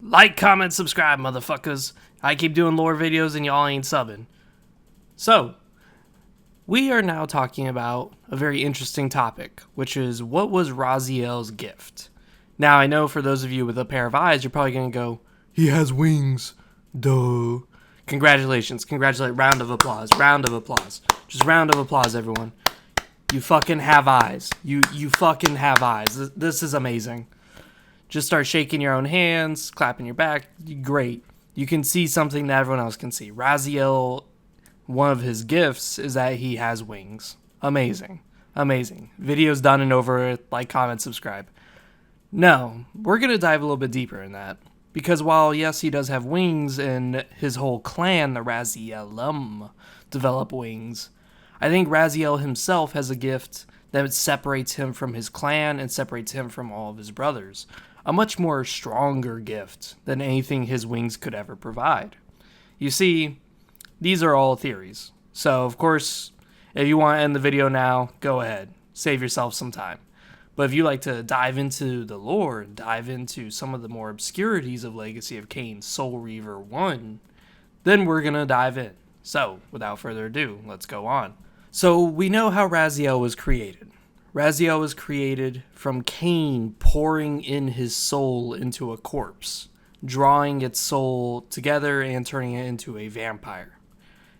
Like, comment, subscribe, motherfuckers. I keep doing lore videos and y'all ain't subbing. So, we are now talking about a very interesting topic, which is what was Raziel's gift? Now, I know for those of you with a pair of eyes, you're probably going to go, he has wings. Duh. Congratulations. Round of applause. Just round of applause, everyone. You fucking have eyes. You fucking have eyes. This is amazing. Just start shaking your own hands, clapping your back. Great. You can see something that everyone else can see. Raziel, one of his gifts is that he has wings. Amazing. Video's done and over. Like, comment, subscribe. No, we're going to dive a little bit deeper in that. Because while, yes, he does have wings and his whole clan, the Razielum, develop wings, I think Raziel himself has a gift that separates him from his clan and separates him from all of his brothers. A much more stronger gift than anything his wings could ever provide. You see, these are all theories. So, of course, if you want to end the video now, go ahead. Save yourself some time. But if you like to dive into the lore, dive into some of the more obscurities of Legacy of Kain Soul Reaver 1, then we're going to dive in. So, without further ado, let's go on. So, we know how Raziel was created. Raziel was created from Kain pouring in his soul into a corpse, drawing its soul together and turning it into a vampire.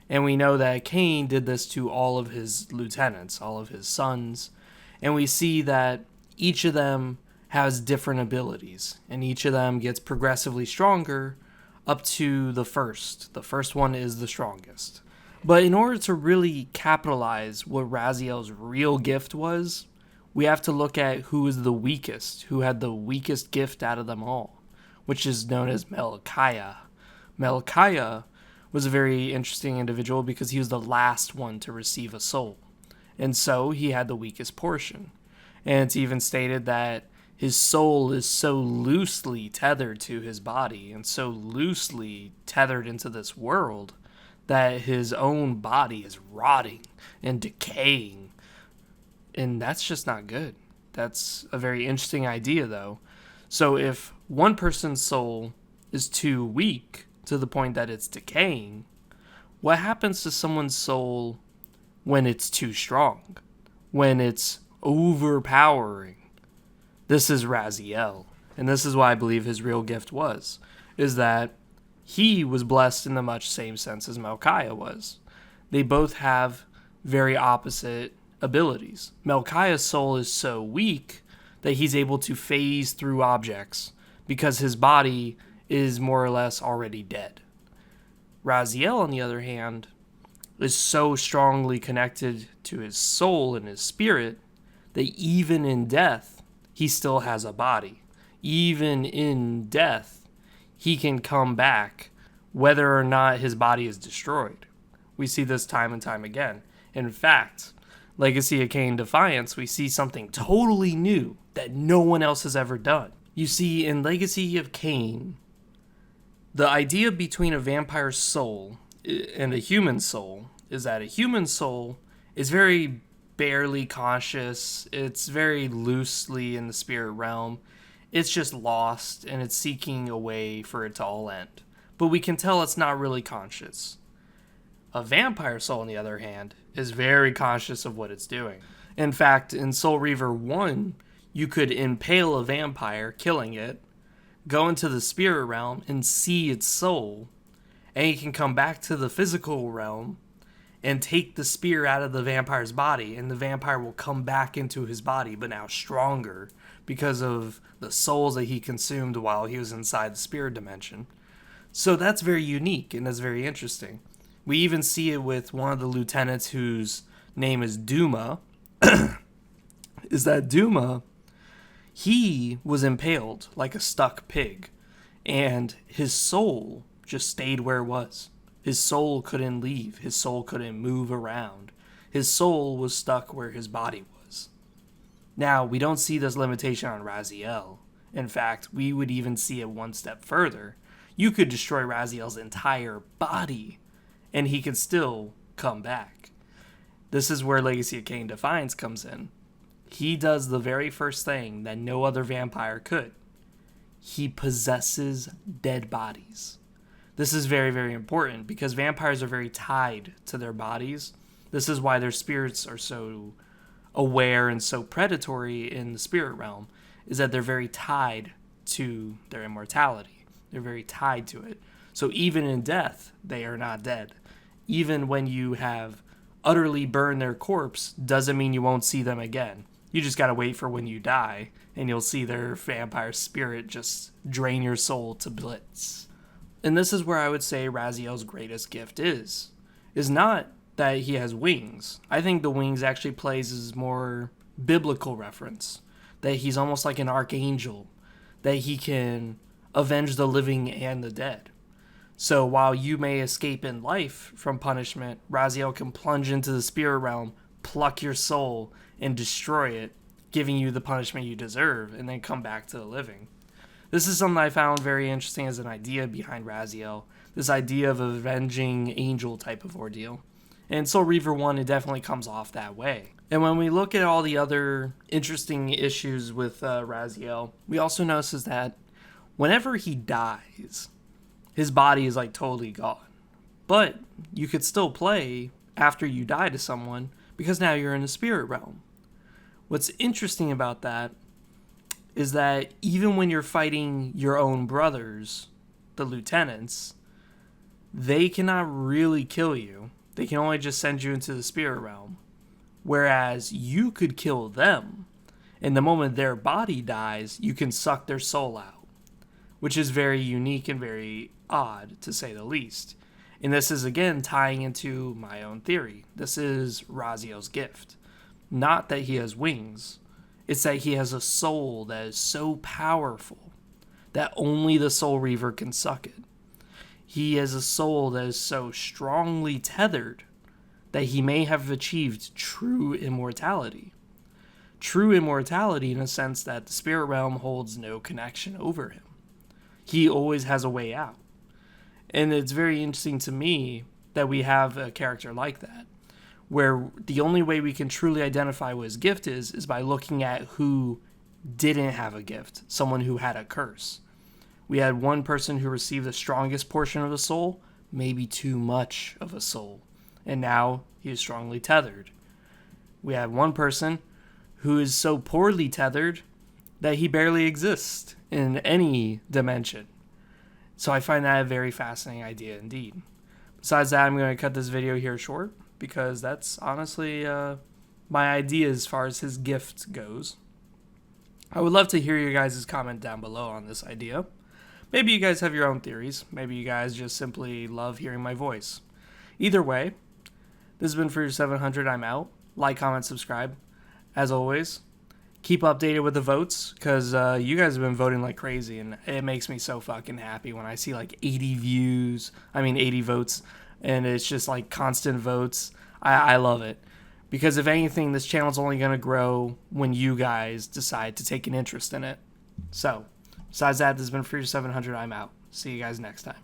And we know that Kain did this to all of his lieutenants, all of his sons, and we see that each of them has different abilities, and each of them gets progressively stronger up to the first. The first one is the strongest. But in order to really capitalize what Raziel's real gift was, we have to look at who is the weakest, who had the weakest gift out of them all, which is known as Melchiah. Melchiah was a very interesting individual because he was the last one to receive a soul, and so he had the weakest portion. And it's even stated that his soul is so loosely tethered to his body and so loosely tethered into this world that his own body is rotting and decaying. And that's just not good. That's a very interesting idea, though. So if one person's soul is too weak to the point that it's decaying, what happens to someone's soul when it's too strong? When it's overpowering? This is Raziel. And this is what I believe his real gift was. Is that he was blessed in the much same sense as Melchiah was. They both have very opposite abilities. Melchiah's soul is so weak that he's able to phase through objects because his body is more or less already dead. Raziel, on the other hand, is so strongly connected to his soul and his spirit that even in death, he still has a body. Even in death, he can come back whether or not his body is destroyed. We see this time and time again. In fact, Legacy of Kain Defiance, we see something totally new that no one else has ever done. You see, in Legacy of Kain, the idea between a vampire's soul and a human soul is that a human soul is very barely conscious. It's very loosely in the spirit realm. It's just lost and it's seeking a way for it to all end. But we can tell it's not really conscious. A vampire soul, on the other hand, is very conscious of what it's doing. In fact, in Soul Reaver 1, you could impale a vampire, killing it, go into the spirit realm and see its soul, and you can come back to the physical realm and take the spear out of the vampire's body, and the vampire will come back into his body, but now stronger because of the souls that he consumed while he was inside the spirit dimension. So that's very unique, and that's very interesting. We even see it with one of the lieutenants whose name is Duma. Is that Duma, he was impaled like a stuck pig, and his soul just stayed where it was. His soul couldn't leave. His soul couldn't move around. His soul was stuck where his body was. Now, we don't see this limitation on Raziel. In fact, we would even see it one step further. You could destroy Raziel's entire body, and he could still come back. This is where Legacy of Kain Defiance comes in. He does the very first thing that no other vampire could. he possesses dead bodies. This is very, very important because vampires are very tied to their bodies. This is why their spirits are so aware and so predatory in the spirit realm, is that they're very tied to their immortality. They're very tied to it. So even in death, they are not dead. Even when you have utterly burned their corpse, doesn't mean you won't see them again. You just gotta wait for when you die, and you'll see their vampire spirit just drain your soul to blitz. And this is where I would say Raziel's greatest gift is not that he has wings. I think the wings actually plays as more biblical reference, that he's almost like an archangel, that he can avenge the living and the dead. So while you may escape in life from punishment, Raziel can plunge into the spirit realm, pluck your soul, and destroy it, giving you the punishment you deserve, and then come back to the living. This is something I found very interesting as an idea behind Raziel, this idea of avenging angel type of ordeal. And Soul Reaver 1, it definitely comes off that way. And when we look at all the other interesting issues with Raziel, we also notice that whenever he dies, his body is like totally gone. But you could still play after you die to someone because now you're in the spirit realm. What's interesting about that is that even when you're fighting your own brothers, the lieutenants, they cannot really kill you. They can only just send you into the spirit realm. Whereas you could kill them, and the moment their body dies, you can suck their soul out, which is very unique and very odd, to say the least. And this is, again, tying into my own theory. This is Raziel's gift. Not that he has wings. It's that he has a soul that is so powerful that only the Soul Reaver can suck it. He has a soul that is so strongly tethered that he may have achieved true immortality. True immortality in a sense that the spirit realm holds no connection over him. He always has a way out. And it's very interesting to me that we have a character like that, where the only way we can truly identify what his gift is by looking at who didn't have a gift, someone who had a curse. We had one person who received the strongest portion of the soul, maybe too much of a soul, and now he is strongly tethered. We had one person who is so poorly tethered that he barely exists in any dimension. So I find that a very fascinating idea indeed. Besides that, I'm going to cut this video here short because that's honestly my idea as far as his gift goes. I would love to hear your guys' comment down below on this idea. Maybe you guys have your own theories. Maybe you guys just simply love hearing my voice. Either way, this has been For Your 700. I'm out. Like, comment, subscribe. As always, keep updated with the votes because you guys have been voting like crazy, and it makes me so fucking happy when I see like 80 votes, and it's just like constant votes. I love it because if anything, this channel's only going to grow when you guys decide to take an interest in it. So, besides that, this has been For Your 700. I'm out. See you guys next time.